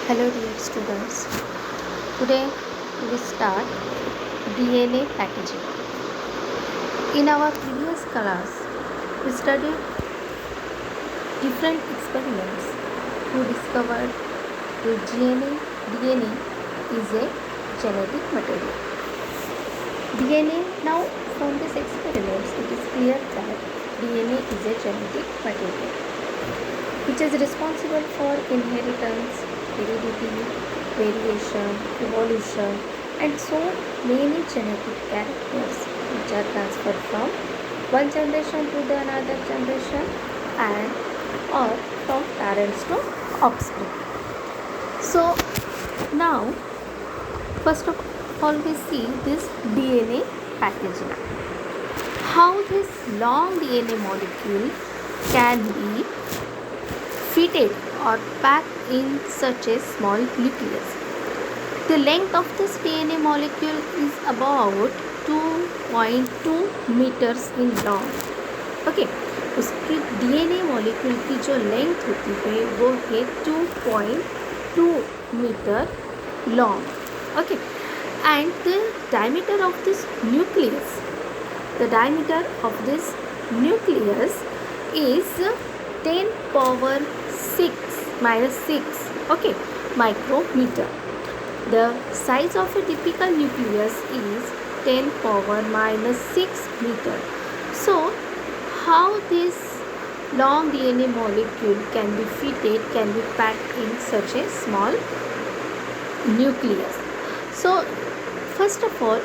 Hello dear students. Today we start DNA packaging. In our previous class, we studied different experiments to discover the DNA is a genetic material. DNA, now from these experiments, it is clear that DNA is a genetic material which is responsible for inheritance, heredity, variation, evolution, and so many genetic characters which are transferred from one generation to the another generation and or from parents to offspring. So now first of all we see this DNA packaging. How this long DNA molecule can be fitted or packed in such a small nucleus. The length of this DNA molecule is about 2.2 meters in long. Okay उसकी DNA molecule की जो length होती है वो है 2.2 metre long. Okay and the diameter of this nucleus is 10 power 6 okay micrometer. The size of a typical nucleus is 10 power minus 6 meter. So how this long DNA molecule can be packed in such a small nucleus? So first of all,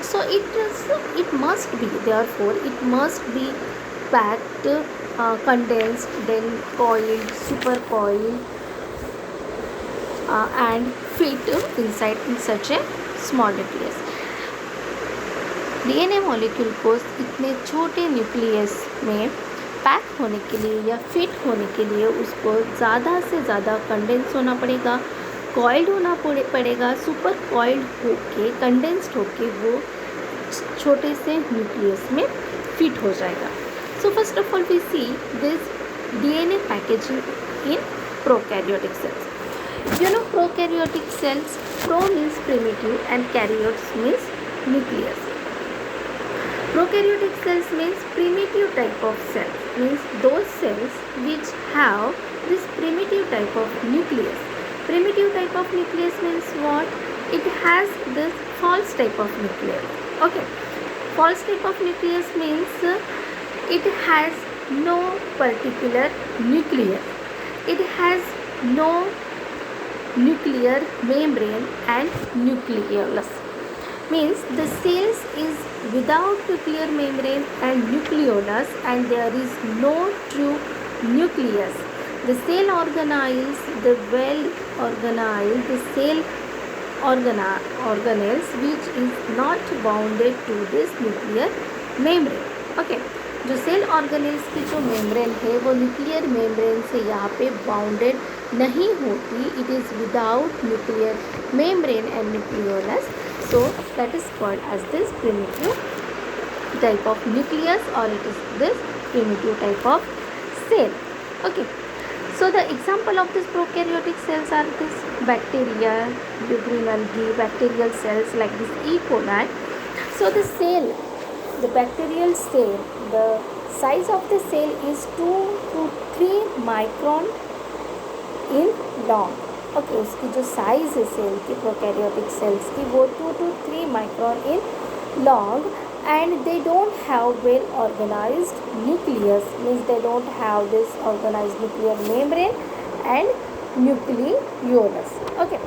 it must be packed, condensed, then coiled, super coiled, and fit inside in such a small nucleus. DNA molecule को इतने छोटे nucleus में pack होने के लिए या fit होने के लिए उसको ज़्यादा से ज़्यादा कंडेंस होना पड़ेगा, कॉइल्ड होना पड़ेगा, सुपर कॉइल्ड होके कंडेंस्ड होके वो छोटे से न्यूक्लियस में फिट हो जाएगा. So first of all we see this DNA packaging in prokaryotic cells. You know prokaryotic cells, pro means primitive and karyotes means nucleus. Prokaryotic cells means primitive type of cells, means those cells which have this primitive type of nucleus. Primitive type of nucleus means what? It has this false type of nucleus. Okay, false type of nucleus means it has no particular nucleus. It has no nuclear membrane and nucleolus. Means the cells is without nuclear membrane and nucleolus and there is no true nucleus. The cell organelles, the well organized, the cell organelles which is not bounded to this nuclear membrane. Okay, जो cell organelles की जो membrane है वो nuclear membrane से यहाँ पे bounded नहीं होती. It is without nuclear membrane and nucleolus. So that is called as this primitive type of nucleus और it is this primitive type of cell. Okay, so the example of this prokaryotic cells are this bacteria, uterine algae, bacterial cells like this E. coli. So the bacterial cell, the size of the cell is 2 to 3 micron in long. Okay, उसकी जो size है cell की, prokaryotic cells की, वो 2 to 3 micron in long and they don't have well organized nucleus, means they don't have this organized nuclear membrane and nucleolus. Okay,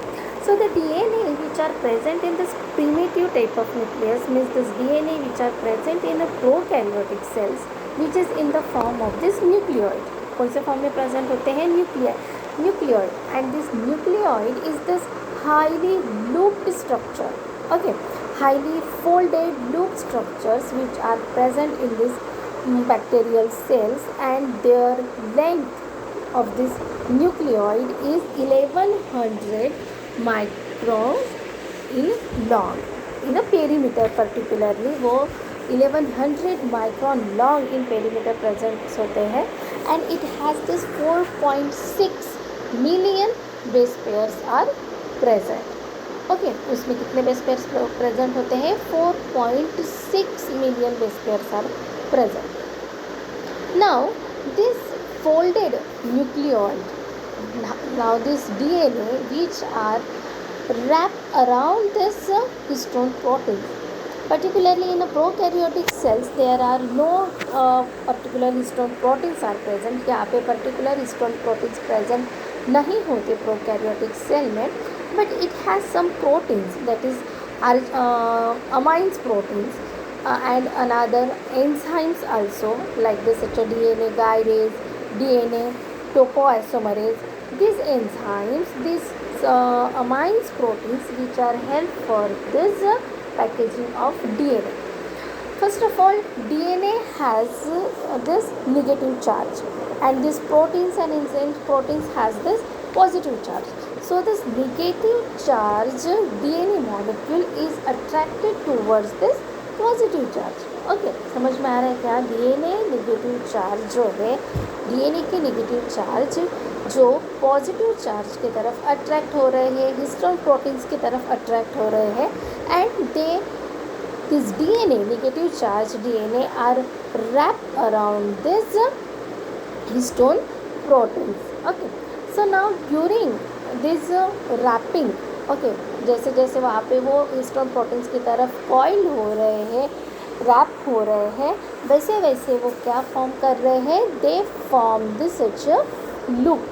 so the DNA which are present in this primitive type of nucleus means this DNA which are present in the prokaryotic cells which is in the form of this nucleoid. कौन से form में present होते हैं? Nucleoid. And this nucleoid is this highly looped structure. Okay, highly folded loop structures which are present in this bacterial cells and their length of this nucleoid is 1100 microns in long. In a perimeter particularly वो 1100 micron long in perimeter present होते हैं and it has this 4.6 million base pairs are present. Okay, उसमें कितने base pairs present होते हैं? 4.6 million base pairs are present. Now this folded nucleoid, now this DNA which are wrapped around this histone protein. Particularly in a prokaryotic cells there are no particular histone proteins are present. यहाँ पे particular histone proteins present नहीं होते prokaryotic cell में, but it has some proteins, that is amines proteins and another enzymes also, like this such a DNA gyrase, DNA topoisomerase. These enzymes, these amines proteins which are help for this packaging of DNA. First of all, DNA has this negative charge, and these proteins and enzymes proteins has this positive charge. So this negative charge DNA molecule is attracted towards this positive charge. Okay, समझ में आ रहा है क्या? DNA negative charge जो है, DNA के negative charge जो positive charge की तरफ अट्रैक्ट हो रहे हैं, हिस्टोन प्रोटीन्स की तरफ अट्रैक्ट हो रहे हैं, and this DNA negative charge DNA are wrapped around this histone proteins. Okay, so now during this wrapping, okay जैसे जैसे वहाँ पे वो हिस्टोन प्रोटीन्स की तरफ कॉइल हो रहे हैं, रैप हो रहे हैं, वैसे वैसे वो क्या फॉर्म कर रहे हैं? They form this such a loop.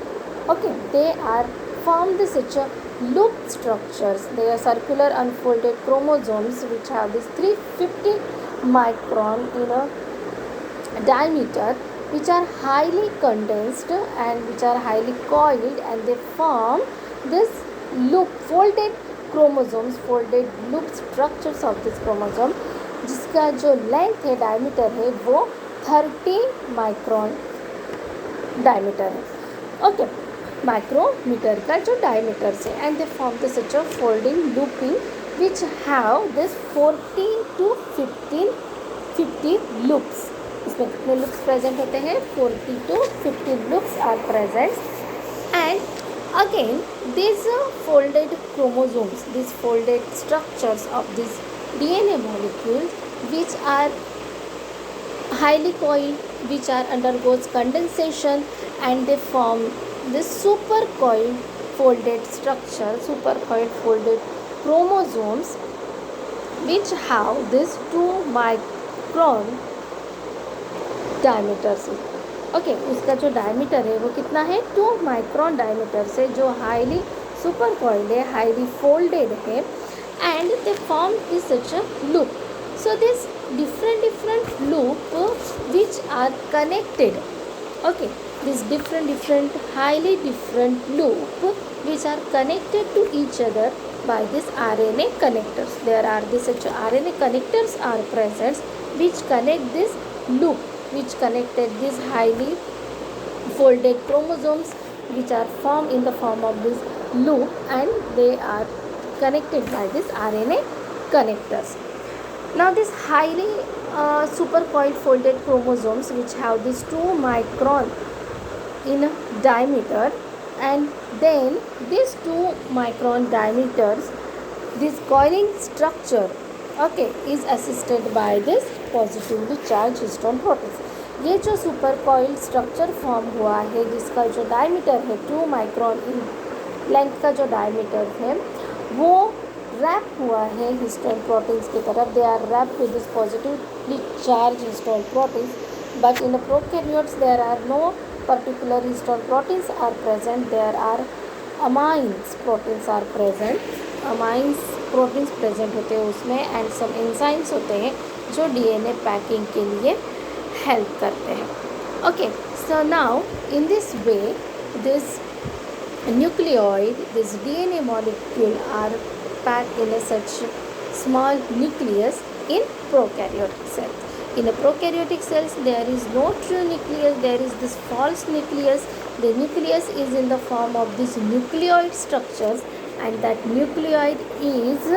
Okay, they are form this such a loop structures. They are circular unfolded chromosomes which have this 350 micron in a diameter, which are highly condensed and which are highly coiled, and they form this loop folded chromosomes, folded loop structures of this chromosome, जिसका जो length है, diameter है, वो 30 micron diameter है. Okay, micrometre का जो diameter से, and they form the such a folding looping which have this 14 to 50 loops. इसमें कितने लूप्स प्रेजेंट होते हैं? 40 to 50 loops are present. And again these folded chromosomes, these folded structures of these DNA molecules which are highly coiled, which are undergoes condensation, and they form this supercoiled folded structure, supercoiled folded chromosomes which have this 2 micron diameters. Okay, उसका जो diameter है वो कितना है? 2 micron diameter से, जो highly super coiled है, highly folded है, and they form this such a loop. So this different loop which are connected. Okay, this different highly different loop which are connected to each other by this RNA connectors. There are this such RNA connectors are present which connect this loop, which connected these highly folded chromosomes which are formed in the form of this loop, and they are connected by this RNA connectors. Now this highly supercoiled folded chromosomes which have this 2 micron in diameter, and then these 2 micron diameters, this coiling structure, okay, is assisted by this positively charged histone proteins. ये जो super coil structure form हुआ है, जिसका जो diameter है 2 micron in length का जो diameter है, वो रैप हुआ है हिस्टोन प्रोटीन्स की तरफ. They are wrap with this positively charge histone proteins, but in prokaryotes there are no particular histone proteins are present. There are amines proteins are present. Amines proteins present होते हैं उसमें, and some enzymes होते हैं जो DNA packing के लिए help करते हैं. Okay, so now in this way this nucleoid, this DNA molecule are packed in a such small nucleus in prokaryotic cells. In a prokaryotic cells there is no true nucleus, there is this false nucleus. The nucleus is in the form of these nucleoid structures, and that nucleoid is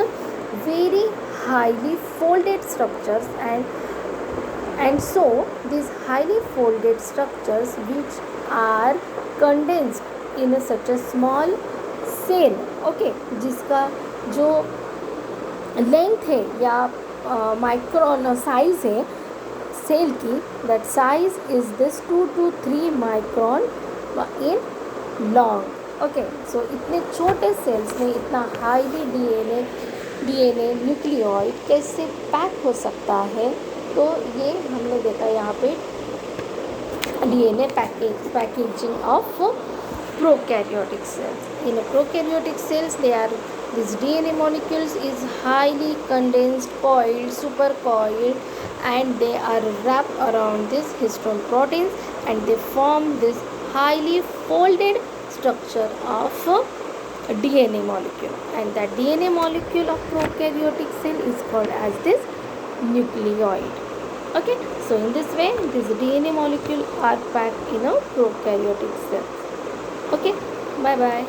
very highly folded structures, and so these highly folded structures which are condensed in such a small cell, okay, जिसका जो length है या micron size है cell की, that size is this 2 to 3 micron in long. Okay, so इतने छोटे cells में इतना हाईली डीएनए न्यूक्लियोइड कैसे पैक हो सकता है, तो ये हमने देखा यहाँ पे DNA packaging of prokaryotic cells. In a prokaryotic cells, these DNA molecules is highly condensed, coiled, supercoiled, and they are wrapped around this histone proteins, and they form this highly folded structure of DNA molecule, and that DNA molecule of prokaryotic cell is called as this nucleoid. Okay, so in this way these DNA molecule are packed in a prokaryotic cells. Okay, bye bye.